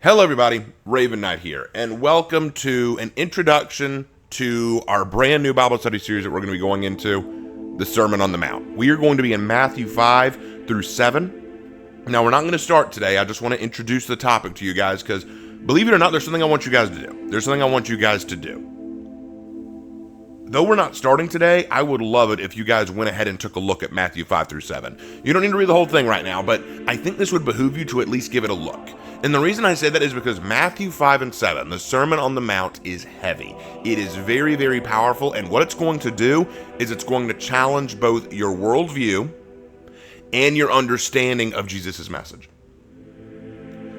Hello everybody, Raven Knight here, and welcome to an introduction to our brand new Bible study series that we're going to be going into, the Sermon on the Mount. We are going to be in Matthew 5 through 7. Now, we're not going to start today. I just want to introduce the topic to you guys because, believe it or not, there's something I want you guys to do. There's something I want you guys to do. Though we're not starting today, I would love it if you guys went ahead and took a look at Matthew 5 through 7. You don't need to read the whole thing right now, but I think this would behoove you to at least give it a look. And the reason I say that is because Matthew 5 and 7, the Sermon on the Mount, is heavy. It is very, very powerful, and what it's going to do is it's going to challenge both your worldview and your understanding of Jesus' message.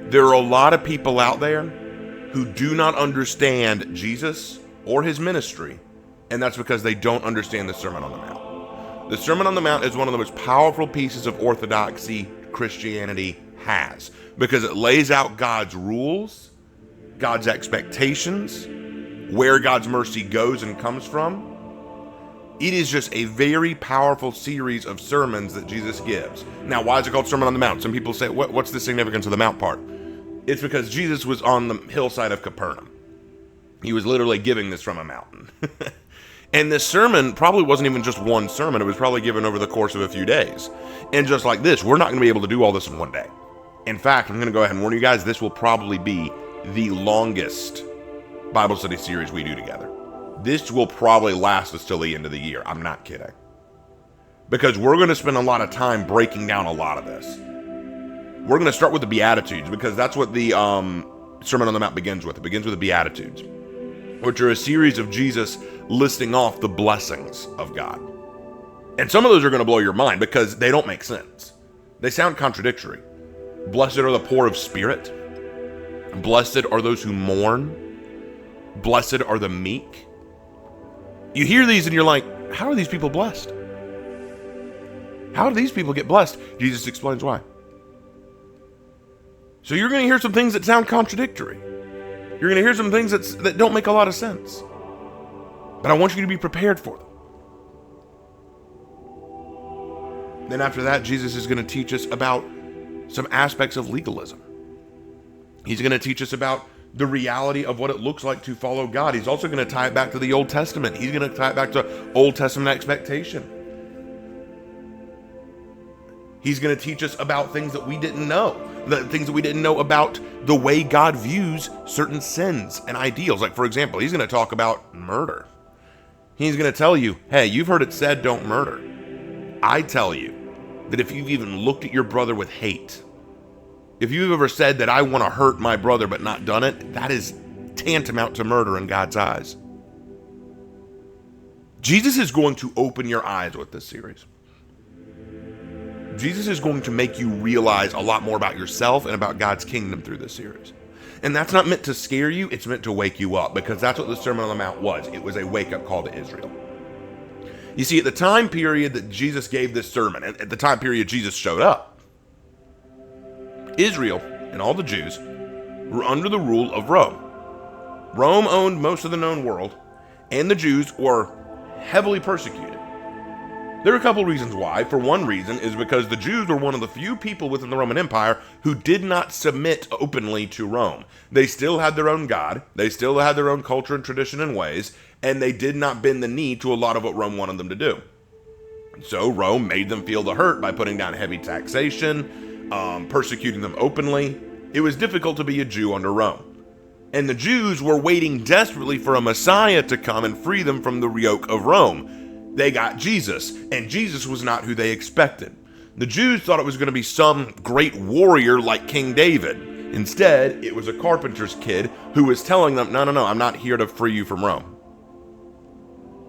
There are a lot of people out there who do not understand Jesus or his ministry, and that's because they don't understand the Sermon on the Mount. The Sermon on the Mount is one of the most powerful pieces of orthodoxy Christianity has, because it lays out God's rules, God's expectations, where God's mercy goes and comes from. It is just a very powerful series of sermons that Jesus gives. Now, why is it called Sermon on the Mount? Some people say, what's the significance of the Mount part? It's because Jesus was on the hillside of Capernaum. He was literally giving this from a mountain. And this sermon probably wasn't even just one sermon. It was probably given over the course of a few days. And just like this, we're not going to be able to do all this in one day. In fact, I'm going to go ahead and warn you guys, this will probably be the longest Bible study series we do together. This will probably last us till the end of the year. I'm not kidding. Because we're going to spend a lot of time breaking down a lot of this. We're going to start with the Beatitudes, because that's what the Sermon on the Mount begins with. It begins with the Beatitudes, which are a series of Jesus listing off the blessings of God. And some of those are going to blow your mind because they don't make sense. They sound contradictory. Blessed are the poor of spirit. Blessed are those who mourn. Blessed are the meek. You hear these and you're like, how are these people blessed? How do these people get blessed? Jesus explains why. So you're going to hear some things that sound contradictory. You're going to hear some things that don't make a lot of sense. But I want you to be prepared for them. Then after that, Jesus is going to teach us about some aspects of legalism. He's going to teach us about the reality of what it looks like to follow God. He's also going to tie it back to the Old Testament. He's going to tie it back to Old Testament expectation. He's going to teach us about things that we didn't know. The things that we didn't know about the way God views certain sins and ideals. Like, for example, he's going to talk about murder. He's going to tell you, hey, you've heard it said, don't murder. I tell you that if you've even looked at your brother with hate, if you've ever said that I want to hurt my brother but not done it, that is tantamount to murder in God's eyes. Jesus is going to open your eyes with this series. Jesus is going to make you realize a lot more about yourself and about God's kingdom through this series. And that's not meant to scare you, it's meant to wake you up, because that's what the Sermon on the Mount was. It was a wake-up call to Israel. You see, at the time period that Jesus gave this sermon, at the time period Jesus showed up, Israel and all the Jews were under the rule of Rome. Rome owned most of the known world, and the Jews were heavily persecuted. There are a couple reasons why. For one reason is because the Jews were one of the few people within the Roman Empire who did not submit openly to Rome. They still had their own God, they still had their own culture and tradition and ways, and they did not bend the knee to a lot of what Rome wanted them to do. So Rome made them feel the hurt by putting down heavy taxation, persecuting them openly. It was difficult to be a Jew under Rome. And the Jews were waiting desperately for a Messiah to come and free them from the yoke of Rome. They got Jesus, and Jesus was not who they expected. The Jews thought it was going to be some great warrior like King David. Instead, it was a carpenter's kid who was telling them, no, I'm not here to free you from Rome.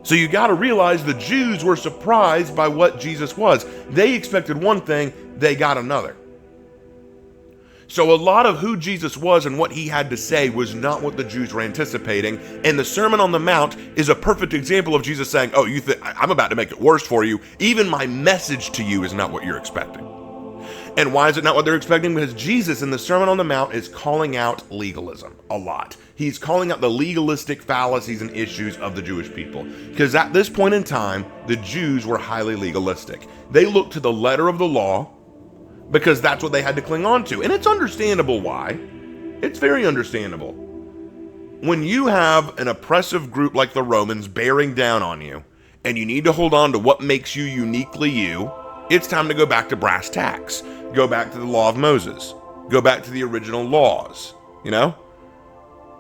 So you got to realize the Jews were surprised by what Jesus was. They expected one thing, they got another. So a lot of who Jesus was and what he had to say was not what the Jews were anticipating. And the Sermon on the Mount is a perfect example of Jesus saying, oh, you think I'm about to make it worse for you. Even my message to you is not what you're expecting. And why is it not what they're expecting? Because Jesus in the Sermon on the Mount is calling out legalism a lot. He's calling out the legalistic fallacies and issues of the Jewish people. Because at this point in time, the Jews were highly legalistic. They looked to the letter of the law because that's what they had to cling on to. And it's understandable why. It's very understandable. When you have an oppressive group like the Romans bearing down on you, and you need to hold on to what makes you uniquely you, it's time to go back to brass tacks. Go back to the law of Moses. Go back to the original laws,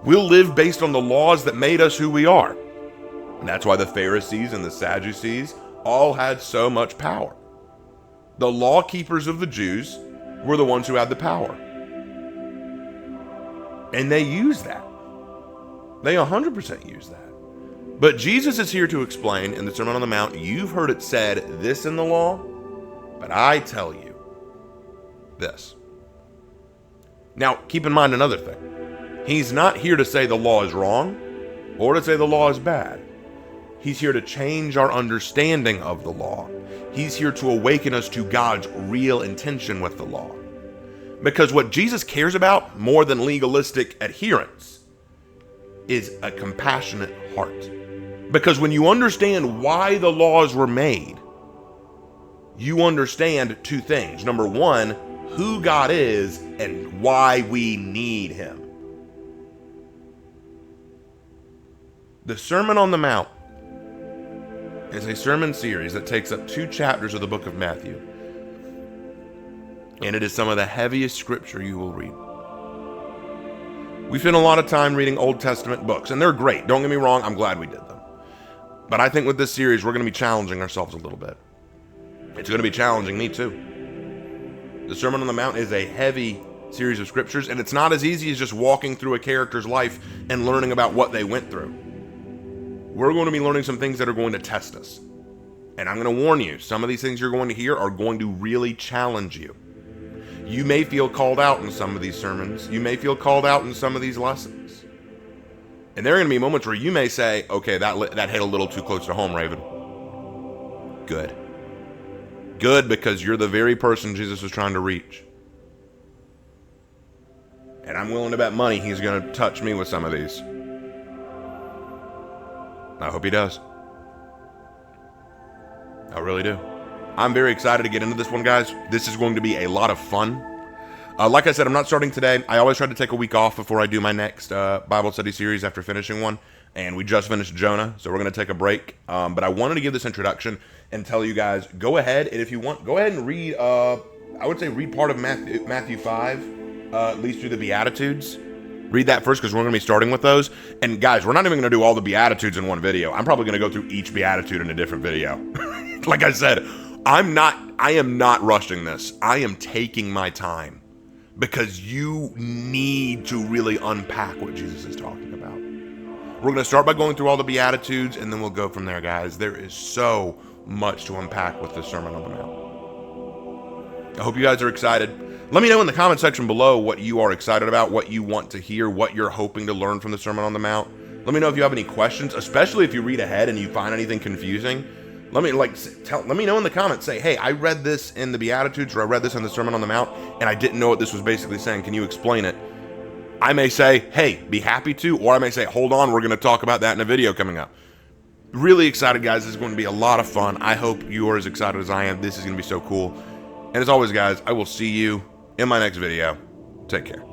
We'll live based on the laws that made us who we are. And that's why the Pharisees and the Sadducees all had so much power. The law keepers of the Jews were the ones who had the power. And they used that. They 100% use that. But Jesus is here to explain in the Sermon on the Mount, you've heard it said this in the law, but I tell you this. Now, keep in mind another thing. He's not here to say the law is wrong or to say the law is bad. He's here to change our understanding of the law. He's here to awaken us to God's real intention with the law. Because what Jesus cares about more than legalistic adherence is a compassionate heart. Because when you understand why the laws were made, you understand two things. Number one, who God is and why we need him. The Sermon on the Mount is a sermon series that takes up 2 chapters of the book of Matthew. And it is some of the heaviest scripture you will read. We spend a lot of time reading Old Testament books, and they're great. Don't get me wrong, I'm glad we did them. But I think with this series, we're going to be challenging ourselves a little bit. It's going to be challenging me too. The Sermon on the Mount is a heavy series of scriptures, and it's not as easy as just walking through a character's life and learning about what they went through. We're going to be learning some things that are going to test us. And I'm going to warn you, some of these things you're going to hear are going to really challenge you. You may feel called out in some of these sermons. You may feel called out in some of these lessons. And there are going to be moments where you may say, okay, that hit a little too close to home, Raven. Good. Good, because you're the very person Jesus was trying to reach. And I'm willing to bet money he's going to touch me with some of these. I hope he does. I really do. I'm very excited to get into this one, guys. This is going to be a lot of fun. Like I said, I'm not starting today. I always try to take a week off before I do my next Bible study series after finishing one. And we just finished Jonah, so we're going to take a break. But I wanted to give this introduction and tell you guys, go ahead, and if you want, go ahead and read, I would say read part of Matthew 5, at least through the Beatitudes. Read that first, because we're going to be starting with those. And guys, we're not even going to do all the Beatitudes in one video. I'm probably going to go through each Beatitude in a different video. Like I said, I am not rushing this. I am taking my time, because you need to really unpack what Jesus is talking about. We're going to start by going through all the Beatitudes, and then we'll go from there, guys. There is so much to unpack with the Sermon on the Mount. I hope you guys are excited. Let me know in the comment section below what you are excited about, what you want to hear, what you're hoping to learn from the Sermon on the Mount. Let me know if you have any questions, especially if you read ahead and you find anything confusing. Let me know in the comments. Say, hey, I read this in the Beatitudes, or I read this in the Sermon on the Mount, and I didn't know what this was basically saying. Can you explain it? I may say, hey, be happy to, or I may say, hold on, we're going to talk about that in a video coming up. Really excited, guys. This is going to be a lot of fun. I hope you are as excited as I am. This is going to be so cool. And as always, guys, I will see you in my next video. Take care.